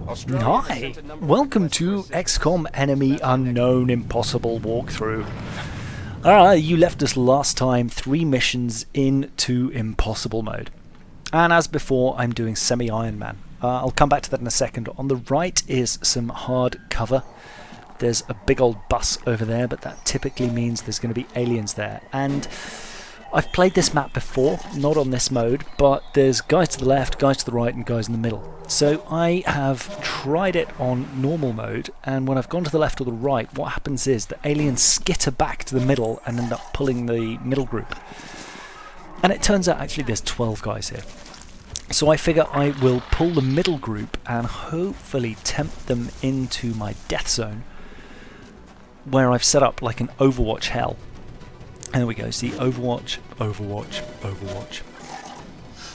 Hi, welcome to XCOM Enemy Unknown Impossible walkthrough. You left us last time 3 missions into Impossible mode. And as before, I'm doing semi-ironman. I'll come back to that in a second. On the right is some hard cover. There's a big old bus over there, but that typically means there's going to be aliens there. And I've played this map before, not on this mode, but there's guys to the left, guys to the right, and guys in the middle. So I have tried it on normal mode, and when I've gone to the left or the right, what happens is the aliens skitter back to the middle and end up pulling the middle group. And it turns out actually there's 12 guys here. So I figure I will pull the middle group and hopefully tempt them into my death zone, where I've set up like an Overwatch hell. And there we go, see, Overwatch, Overwatch, Overwatch.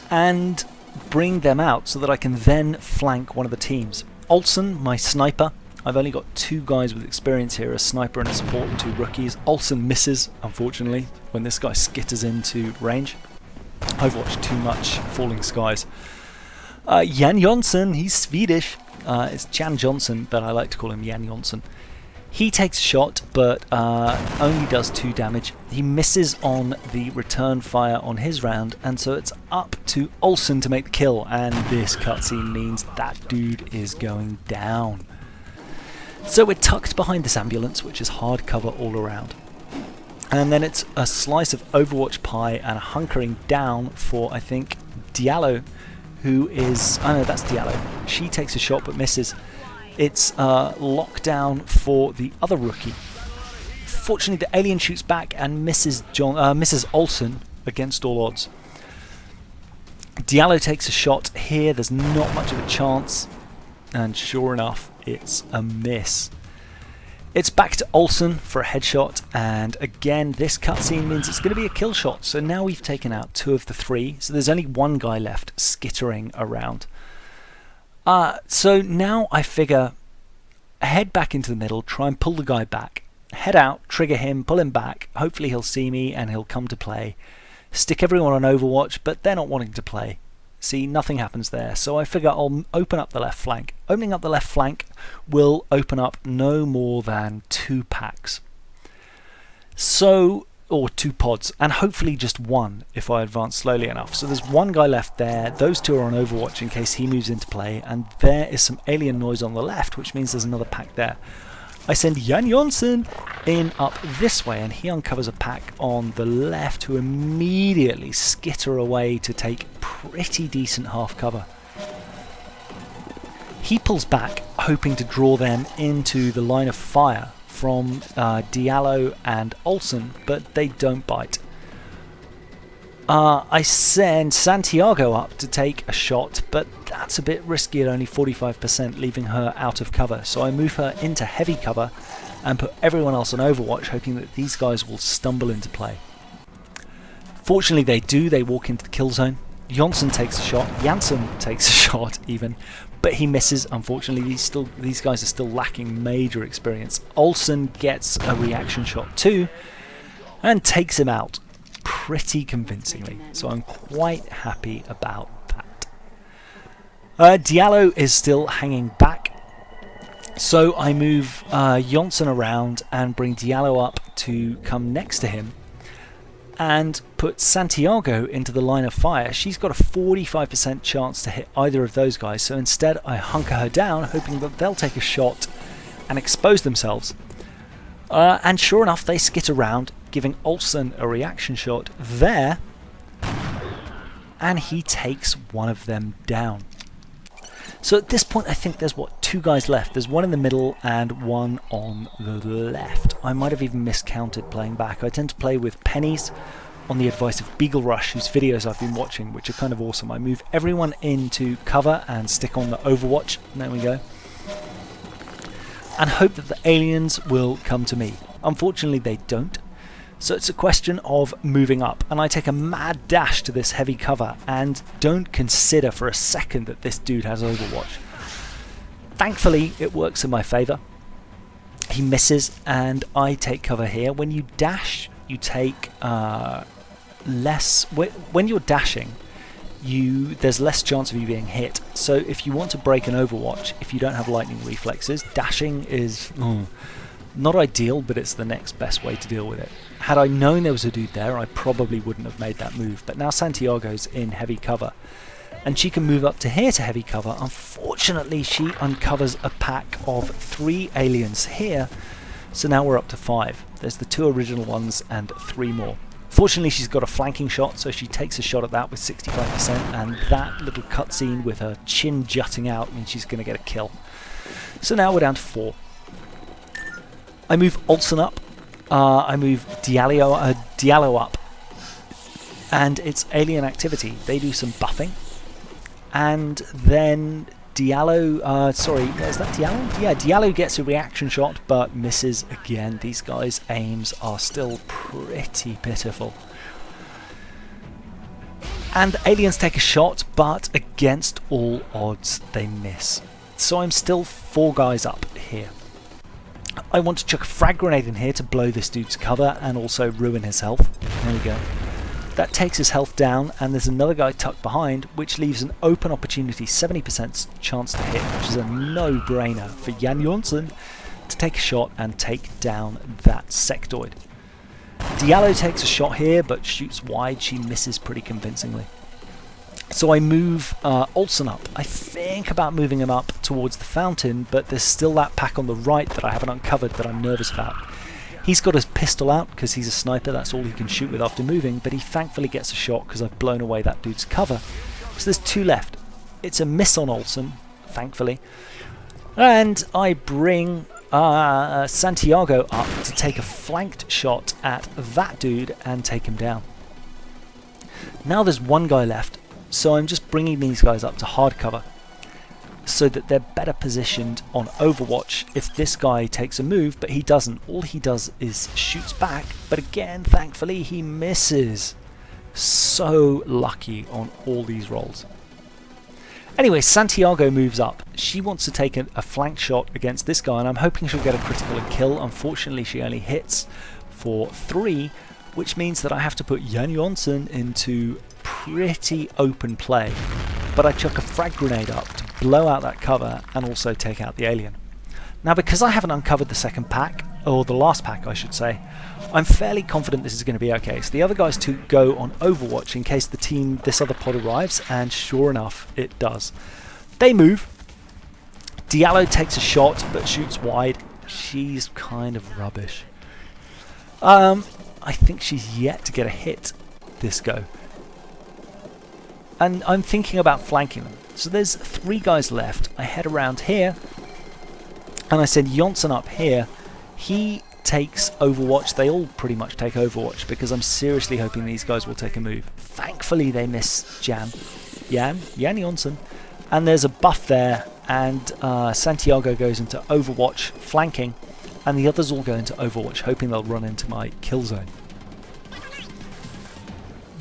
And bring them out so that I can then flank one of the teams. Olsen, my sniper. I've only got 2 guys with experience here, a sniper and a support and 2 rookies. Olsen misses, unfortunately, when this guy skitters into range. Overwatch too much, Falling Skies. Jan Jonsson, he's Swedish. It's Jan Johnson, but I like to call him Jan Jonsson. He takes a shot, but only does 2 damage. He misses on the return fire on his round, and so it's up to Olsen to make the kill, and this cutscene means that dude is going down. So we're tucked behind this ambulance, which is hard cover all around. And then it's a slice of Overwatch pie and a hunkering down for, I think, Diallo, who is... oh no, that's Diallo. She takes a shot but misses. It's lockdown for the other rookie. Fortunately, the alien shoots back and misses Olsen against all odds. Diallo takes a shot here. There's not much of a chance, and sure enough, it's a miss. It's back to Olsen for a headshot, and again, this cutscene means it's going to be a kill shot. So now we've taken out 2 of the 3. So there's only 1 guy left skittering around. So now I figure, head back into the middle, try and pull the guy back, head out, trigger him, pull him back, hopefully he'll see me and he'll come to play. Stick everyone on Overwatch, but they're not wanting to play. See, nothing happens there, so I figure I'll open up the left flank. Opening up the left flank will open up no more than 2 packs. So... or 2 pods, and hopefully just 1 if I advance slowly enough. So there's 1 guy left there, those 2 are on Overwatch in case he moves into play, and there is some alien noise on the left, which means there's another pack there. I send Jan Jonsson in up this way, and he uncovers a pack on the left who immediately skitter away to take pretty decent half cover. He pulls back, hoping to draw them into the line of fire from Diallo and Olsen, but they don't bite. I send Santiago up to take a shot, but that's a bit risky at only 45%, leaving her out of cover. So I move her into heavy cover and put everyone else on Overwatch, hoping that these guys will stumble into play. Fortunately they do, they walk into the kill zone. Jonsson takes a shot, Jansson takes a shot even, but he misses. Unfortunately, these guys are still lacking major experience. Olsen gets a reaction shot too, and takes him out pretty convincingly. So I'm quite happy about that. Diallo is still hanging back, so I move Jonsson around and bring Diallo up to come next to him, and put Santiago into the line of fire. She's got a 45% chance to hit either of those guys, so instead I hunker her down, hoping that they'll take a shot and expose themselves. And sure enough, they skit around, giving Olsen a reaction shot there, and he takes one of them down. So at this point I think there's 2 guys left. There's 1 in the middle and 1 on the left. I might have even miscounted playing back. I tend to play with pennies on the advice of Beagle Rush, whose videos I've been watching, which are kind of awesome. I move everyone into cover and stick on the Overwatch. There we go. And hope that the aliens will come to me. Unfortunately they don't. So it's a question of moving up, and I take a mad dash to this heavy cover and don't consider for a second that this dude has Overwatch. Thankfully it works in my favour. He misses and I take cover here. When you dash, you take less... when you're dashing, there's less chance of you being hit. So if you want to break an Overwatch, if you don't have lightning reflexes, dashing is not ideal, but it's the next best way to deal with it. Had I known there was a dude there, I probably wouldn't have made that move. But now Santiago's in heavy cover, and she can move up to here to heavy cover. Unfortunately, she uncovers a pack of 3 aliens here, so now we're up to 5. There's the 2 original ones and 3 more. Fortunately, she's got a flanking shot, so she takes a shot at that with 65%, and that little cutscene with her chin jutting out means she's going to get a kill. So now we're down to 4. I move Olsen up, I move Diallo up, and it's alien activity. They do some buffing, and then Diallo, sorry, is that Diallo? Yeah, Diallo gets a reaction shot, but misses again. These guys' aims are still pretty pitiful. And the aliens take a shot, but against all odds, they miss. So I'm still 4 guys up here. I want to chuck a frag grenade in here to blow this dude's cover and also ruin his health. There we go. That takes his health down, and there's another guy tucked behind, which leaves an open opportunity, 70% chance to hit, which is a no-brainer for Jan Jonsson to take a shot and take down that sectoid. Diallo takes a shot here, but shoots wide. She misses pretty convincingly. So I move Olsen up. I think about moving him up towards the fountain, but there's still that pack on the right that I haven't uncovered that I'm nervous about. He's got his pistol out because he's a sniper, that's all he can shoot with after moving, but he thankfully gets a shot because I've blown away that dude's cover. So there's 2 left. It's a miss on Olsen, thankfully. And I bring Santiago up to take a flanked shot at that dude and take him down. Now there's 1 guy left, so I'm just bringing these guys up to hard cover, so that they're better positioned on Overwatch if this guy takes a move, but he doesn't. All he does is shoots back, but again, thankfully, he misses. So lucky on all these rolls. Anyway, Santiago moves up. She wants to take a flank shot against this guy, and I'm hoping she'll get a critical and kill. Unfortunately, she only hits for 3, which means that I have to put Jan Jonsson into pretty open play. But I chuck a frag grenade up to blow out that cover and also take out the alien. Now, because I haven't uncovered the second pack, or the last pack I should say, I'm fairly confident this is going to be okay. So the other guys to go on Overwatch in case this other pod arrives, and sure enough, it does. They move. Diallo takes a shot but shoots wide. She's kind of rubbish. I think she's yet to get a hit, this go. And I'm thinking about flanking them. So there's 3 guys left. I head around here, and I send Jonsson up here. He takes Overwatch. They all pretty much take Overwatch because I'm seriously hoping these guys will take a move. Thankfully, they miss Jan Jonsson. And there's a buff there, and Santiago goes into Overwatch flanking, and the others all go into Overwatch, hoping they'll run into my kill zone.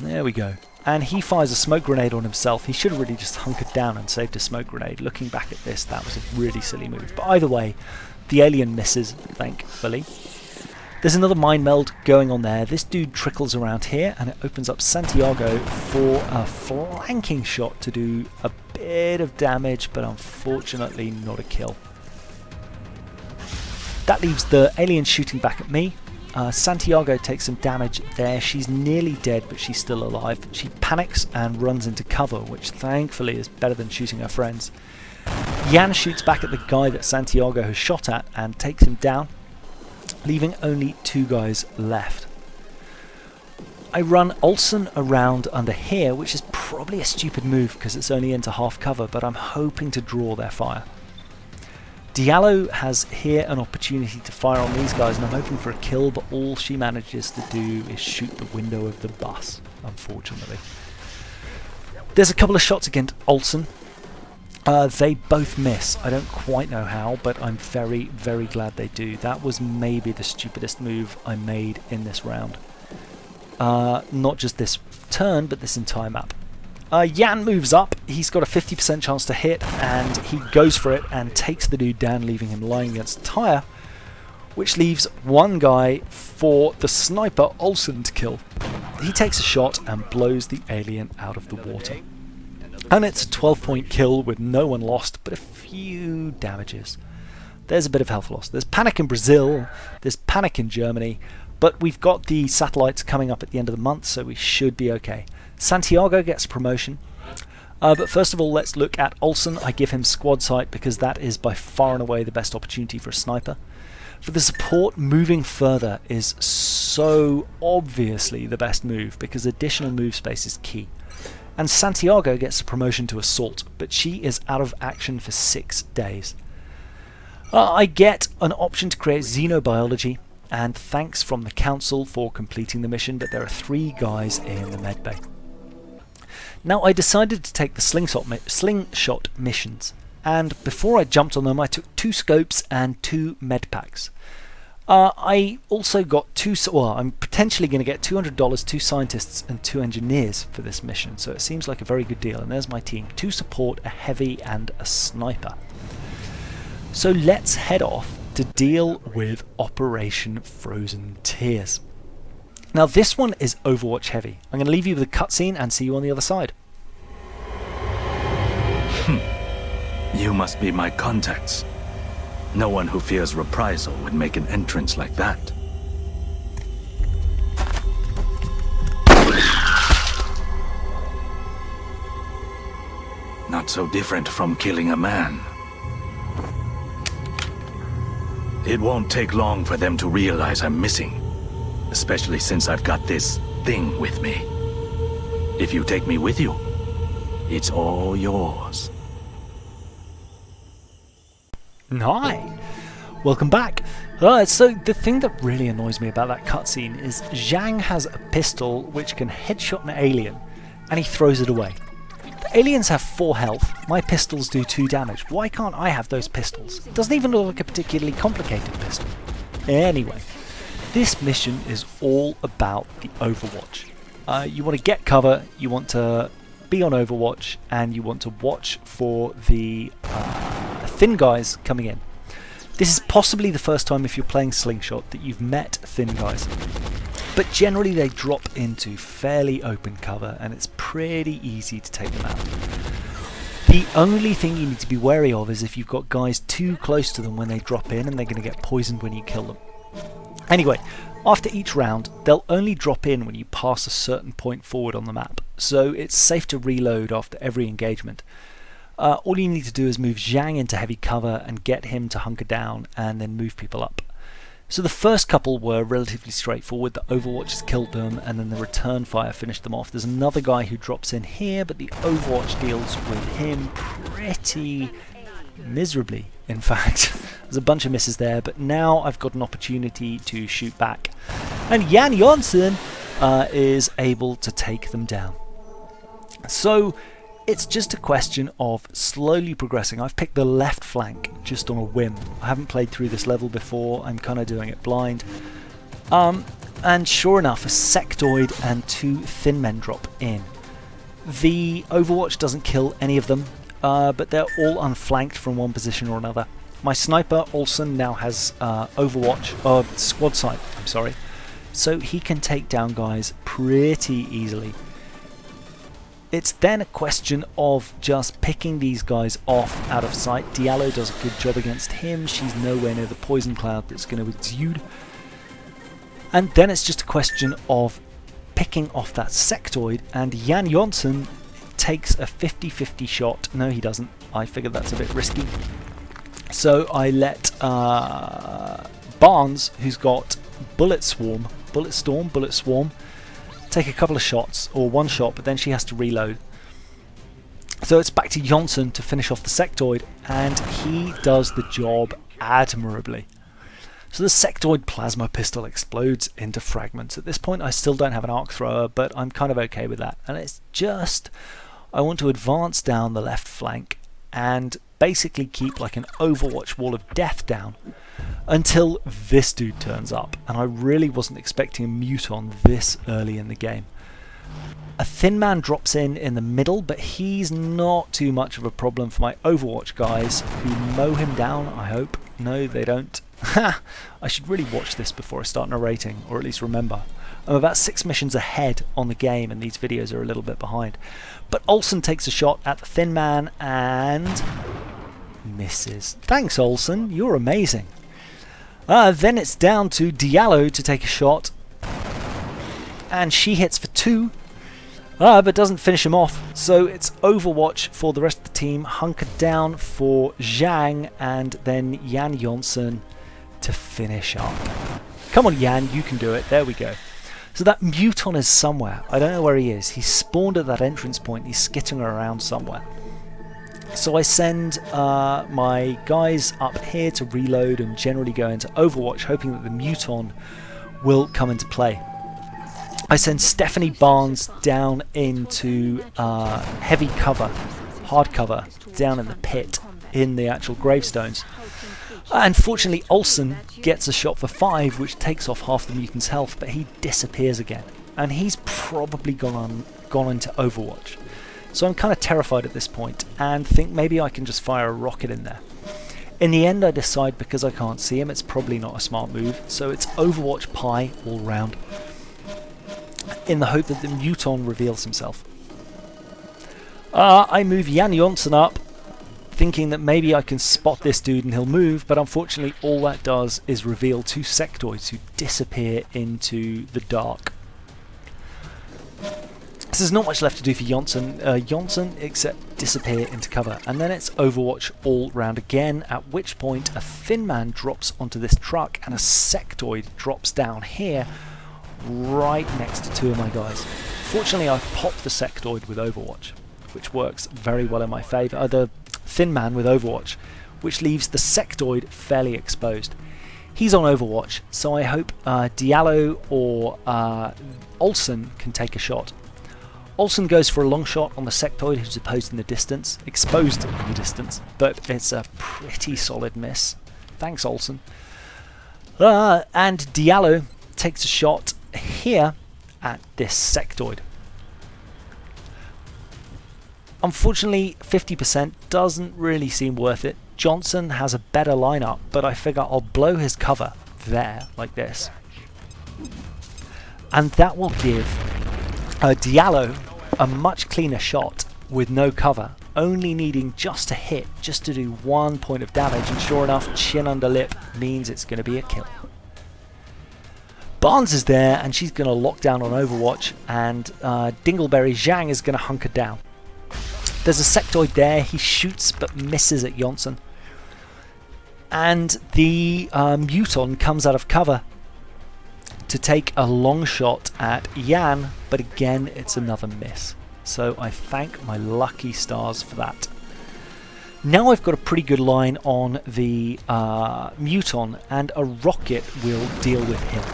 There we go. And he fires a smoke grenade on himself. He should have really just hunkered down and saved a smoke grenade. Looking back at this, that was a really silly move. But either way, the alien misses, thankfully. There's another mind meld going on there. This dude trickles around here, and it opens up Santiago for a flanking shot to do a bit of damage, but unfortunately not a kill. That leaves the alien shooting back at me. Santiago takes some damage there. She's nearly dead, but she's still alive. She panics and runs into cover, which thankfully is better than shooting her friends. Jan shoots back at the guy that Santiago has shot at and takes him down, leaving only 2 guys left. I run Olsen around under here, which is probably a stupid move because it's only into half cover, but I'm hoping to draw their fire. Diallo has here an opportunity to fire on these guys, and I'm hoping for a kill, but all she manages to do is shoot the window of the bus, unfortunately. There's a couple of shots against Olsen. They both miss. I don't quite know how, but I'm very, very glad they do. That was maybe the stupidest move I made in this round. Not just this turn, but this entire map. Jan moves up. He's got a 50% chance to hit, and he goes for it and takes the dude down, leaving him lying against a tire, which leaves 1 guy for the sniper Olsen to kill. He takes a shot and blows the alien out of the water. And it's a 12-point kill with no one lost, but a few damages. There's a bit of health loss. There's panic in Brazil, there's panic in Germany, but we've got the satellites coming up at the end of the month, so we should be okay. Santiago gets a promotion. But first of all, let's look at Olsen. I give him squad sight because that is by far and away the best opportunity for a sniper. For the support, moving further is so obviously the best move because additional move space is key. And Santiago gets a promotion to assault, but she is out of action for 6 days. I get an option to create xenobiology, and thanks from the council for completing the mission, but there are 3 guys in the medbay. Now I decided to take the slingshot missions, and before I jumped on them I took 2 scopes and 2 med packs. I also got I'm potentially going to get $200, 2 scientists and 2 engineers for this mission, so it seems like a very good deal. And there's my team, 2 support, a heavy and a sniper. So let's head off to deal with Operation Frozen Tears. Now this one is Overwatch heavy. I'm going to leave you with a cutscene and see you on the other side. You must be my contacts. No one who fears reprisal would make an entrance like that. Not so different from killing a man. It won't take long for them to realize I'm missing, especially since I've got this thing with me. If you take me with you, it's all yours. Hi! Welcome back. So the thing that really annoys me about that cutscene is Zhang has a pistol which can headshot an alien, and he throws it away. The aliens have 4 health, my pistols do 2 damage. Why can't I have those pistols? It doesn't even look like a particularly complicated pistol. Anyway, this mission is all about the Overwatch. You want to get cover, you want to be on Overwatch, and you want to watch for the thin guys coming in. This is possibly the first time, if you're playing Slingshot, that you've met thin guys. But generally they drop into fairly open cover and it's pretty easy to take them out. The only thing you need to be wary of is if you've got guys too close to them when they drop in and they're going to get poisoned when you kill them. Anyway, after each round, they'll only drop in when you pass a certain point forward on the map, so it's safe to reload after every engagement. All you need to do is move Zhang into heavy cover and get him to hunker down and then move people up. So the first couple were relatively straightforward. The Overwatch has killed them and then the return fire finished them off. There's another guy who drops in here, but the Overwatch deals with him pretty miserably, in fact. There's a bunch of misses there, but now I've got an opportunity to shoot back. And Jan Jonsson is able to take them down. So it's just a question of slowly progressing. I've picked the left flank just on a whim. I haven't played through this level before, I'm kind of doing it blind. And sure enough, a sectoid and 2 thin men drop in. The Overwatch doesn't kill any of them, but they're all unflanked from one position or another. My sniper, Olsen, now has squad sight, so he can take down guys pretty easily. It's then a question of just picking these guys off out of sight. Diallo does a good job against him. She's nowhere near the poison cloud that's going to exude. And then it's just a question of picking off that sectoid, and Jan Jonsson takes a 50-50 shot. No, he doesn't. I figured that's a bit risky. So I let Barnes, who's got Bullet Storm, take a couple of shots, or 1 shot, but then she has to reload. So it's back to Jonsson to finish off the sectoid, and he does the job admirably. So the sectoid plasma pistol explodes into fragments. At this point I still don't have an arc thrower, but I'm kind of okay with that. And it's just, I want to advance down the left flank and basically keep like an Overwatch wall of death down until this dude turns up, and I really wasn't expecting a Muton this early in the game. A thin man drops in the middle, but he's not too much of a problem for my Overwatch guys, who mow him down, I hope. No, they don't. Ha! I should really watch this before I start narrating, or at least remember. I'm about 6 missions ahead on the game, and these videos are a little bit behind. But Olsen takes a shot at the thin man and misses. Thanks, Olsen. You're amazing. Then it's down to Diallo to take a shot, and she hits for 2. But doesn't finish him off, so it's Overwatch for the rest of the team, hunkered down for Zhang and then Jan Jonsson to finish up. Come on, Jan, you can do it. There we go. So that Muton is somewhere. I don't know where he is. He's spawned at that entrance point. He's skittering around somewhere. So I send my guys up here to reload and generally go into Overwatch, hoping that the Muton will come into play. I send Stephanie Barnes down into heavy cover, hard cover, down in the pit in the actual gravestones. Unfortunately, Olsen gets a shot for 5, which takes off half the mutant's health, but he disappears again. And he's probably gone into Overwatch. So I'm kind of terrified at this point and think maybe I can just fire a rocket in there. In the end, I decide because I can't see him, it's probably not a smart move, so it's Overwatch pie all round, in the hope that the Muton reveals himself. I move Jan Jonsson up, thinking that maybe I can spot this dude and he'll move, but unfortunately all that does is reveal 2 sectoids who disappear into the dark. So there's not much left to do for Jonsson except disappear into cover, and then it's Overwatch all round again, at which point a thin man drops onto this truck and a sectoid drops down here right next to 2 of my guys. Fortunately, I popped the sectoid with Overwatch, which works very well in my favour. The thin man with Overwatch, which leaves the sectoid fairly exposed. He's on Overwatch, so I hope Diallo or Olsen can take a shot. Olsen goes for a long shot on the sectoid who's exposed in the distance, but it's a pretty solid miss. Thanks, Olsen. And Diallo takes a shot here at this sectoid. Unfortunately, 50% doesn't really seem worth it. Johnson has a better lineup, but I figure I'll blow his cover there, like this. And that will give Diallo a much cleaner shot with no cover, only needing just a hit, just to do 1 point of damage, and sure enough, chin under lip means it's going to be a kill. Barnes is there, and she's going to lock down on Overwatch, and Dingleberry Zhang is going to hunker down. There's a sectoid there, he shoots but misses at Jonsson. And the Muton comes out of cover to take a long shot at Jan, but again it's another miss. So I thank my lucky stars for that. Now I've got a pretty good line on the Muton, and a rocket will deal with him.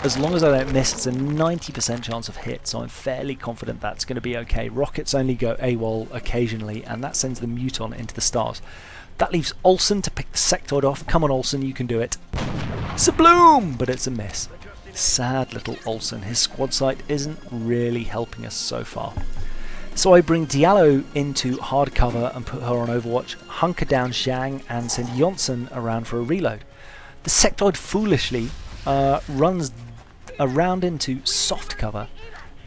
As long as I don't miss, it's a 90% chance of hit, so I'm fairly confident that's going to be okay. Rockets only go AWOL occasionally, and that sends the Muton into the stars. That leaves Olsen to pick the sectoid off. Come on, Olsen, you can do it. Sabloom! But it's a miss. Sad little Olsen. His squad sight isn't really helping us so far. So I bring Diallo into hard cover and put her on Overwatch, hunker down Zhang, and send Jonsson around for a reload. The sectoid foolishly runs around into soft cover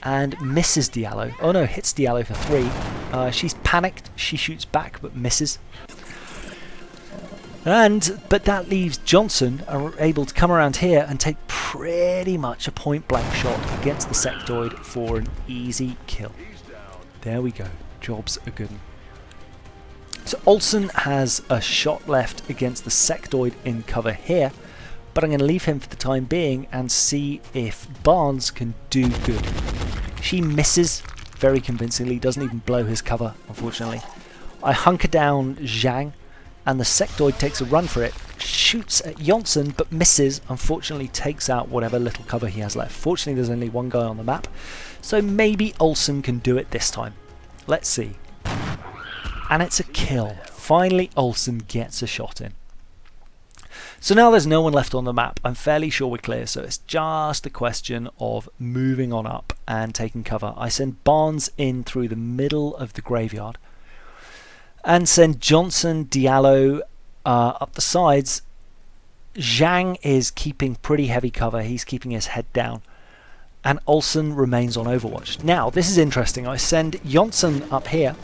and misses Diallo. Oh no, hits Diallo for 3. She's panicked, she shoots back but misses. But that leaves Johnson able to come around here and take pretty much a point blank shot against the sectoid for an easy kill. There we go, job's a good one. So Olsen has a shot left against the sectoid in cover here, but I'm going to leave him for the time being and see if Barnes can do good. She misses very convincingly, doesn't even blow his cover, unfortunately. I hunker down Zhang, and the sectoid takes a run for it, shoots at Jonsson but misses, unfortunately takes out whatever little cover he has left. Fortunately there's only one guy on the map, so maybe Olsen can do it this time. Let's see. And it's a kill. Finally Olsen gets a shot in. So now there's no one left on the map. I'm fairly sure we're clear, so it's just a question of moving on up and taking cover. I send Barnes in through the middle of the graveyard and send Johnson, Diallo up the sides. Zhang is keeping pretty heavy cover. He's keeping his head down. and Olsen remains on Overwatch. Now, this is interesting. I send Johnson up here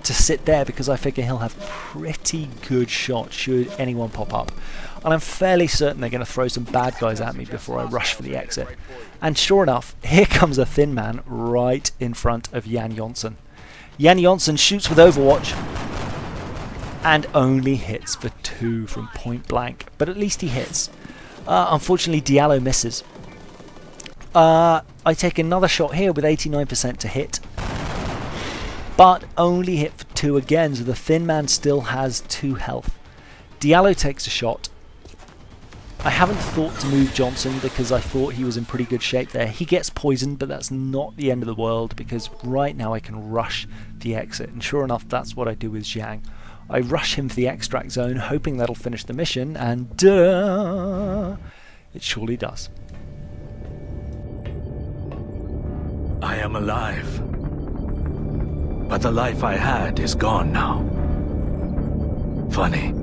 to sit there because I figure he'll have pretty good shot should anyone pop up. And I'm fairly certain they're going to throw some bad guys at me before I rush for the exit. And sure enough, here comes a thin man right in front of Jan Johnson. Jan Johnson shoots with Overwatch and only hits for 2 from point blank. But at least he hits. Unfortunately, Diallo misses. I take another shot here with 89% to hit, but only hit for 2 again, so the thin man still has 2 health. Diallo takes a shot. I haven't thought to move Johnson because I thought he was in pretty good shape there. He gets poisoned, but that's not the end of the world because right now I can rush the exit, and sure enough, that's what I do with Zhang. I rush him for the extract zone, hoping that'll finish the mission, and it surely does. I am alive. But the life I had is gone now. Funny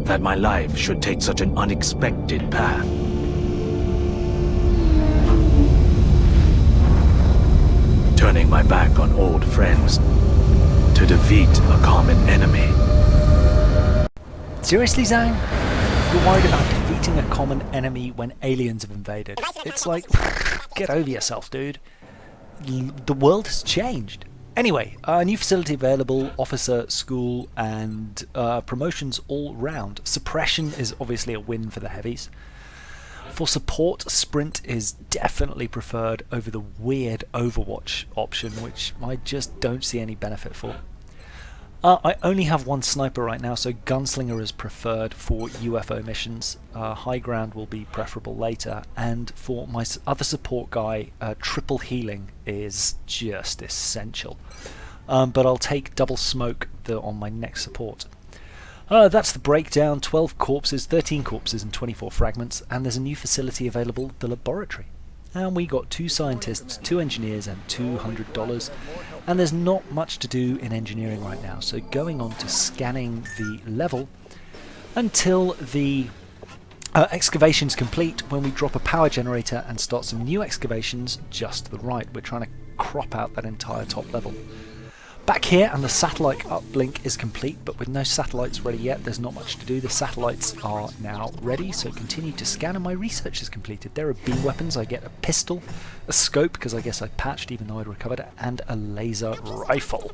that my life should take such an unexpected path. Turning my back on old friends to defeat a common enemy. Seriously, Zhang? You're worried about defeating a common enemy when aliens have invaded? It's like, get over yourself, dude. The world has changed. Anyway, a new facility available, officer, school, and promotions all round. Suppression is obviously a win for the heavies. For support, sprint is definitely preferred over the weird Overwatch option, which I just don't see any benefit for. I only have 1 sniper right now, so gunslinger is preferred for UFO missions. High ground will be preferable later, and for my other support guy, triple healing is just essential. But I'll take double smoke on my next support. That's the breakdown: 12 corpses, 13 corpses and 24 fragments, and there's a new facility available, the laboratory. And we got 2 scientists, 2 engineers and $200. And there's not much to do in engineering right now, so going on to scanning the level until the excavation's complete, when we drop a power generator and start some new excavations just to the right. We're trying to crop out that entire top level. Back here, and the satellite uplink is complete, but with no satellites ready yet, there's not much to do. The satellites are now ready, so continue to scan, and my research is completed. There are beam weapons. I get a pistol, a scope, because I guess I patched even though I'd recovered it, and a laser rifle.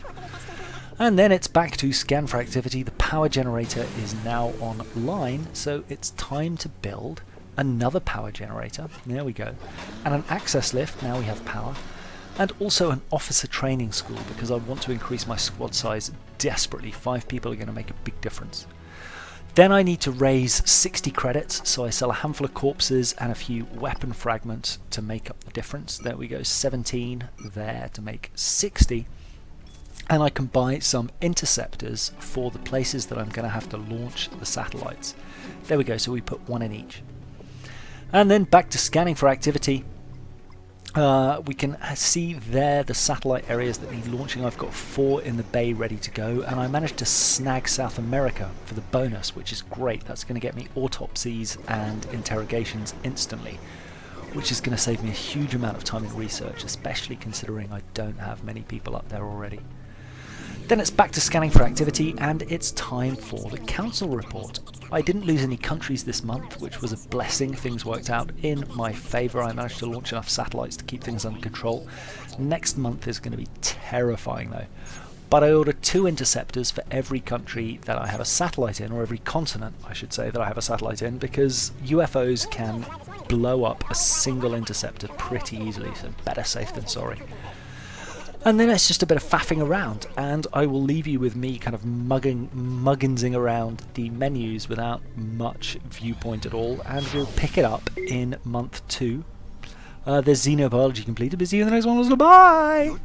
And then it's back to scan for activity. The power generator is now online, so it's time to build another power generator. There we go. And an access lift. Now we have power. And also an officer training school, because I want to increase my squad size desperately. 5 people are going to make a big difference. Then I need to raise 60 credits, so I sell a handful of corpses and a few weapon fragments to make up the difference. There we go, 17 there to make 60. And I can buy some interceptors for the places that I'm going to have to launch the satellites. There we go, so we put 1 in each. And then back to scanning for activity. We can see there the satellite areas that need launching. I've got 4 in the bay ready to go, and I managed to snag South America for the bonus, which is great. That's going to get me autopsies and interrogations instantly, which is going to save me a huge amount of time in research, especially considering I don't have many people up there already. Then it's back to scanning for activity, and it's time for the council report. I didn't lose any countries this month, which was a blessing. Things worked out in my favour. I managed to launch enough satellites to keep things under control. Next month is going to be terrifying though. But I ordered 2 interceptors for every country that I have a satellite in, or every continent I should say that I have a satellite in, because UFOs can blow up a single interceptor pretty easily, so better safe than sorry. And then it's just a bit of faffing around, and I will leave you with me kind of mugginsing around the menus without much viewpoint at all, and we'll pick it up in month 2. There's xenobiology completed. But see you in the next one. Bye!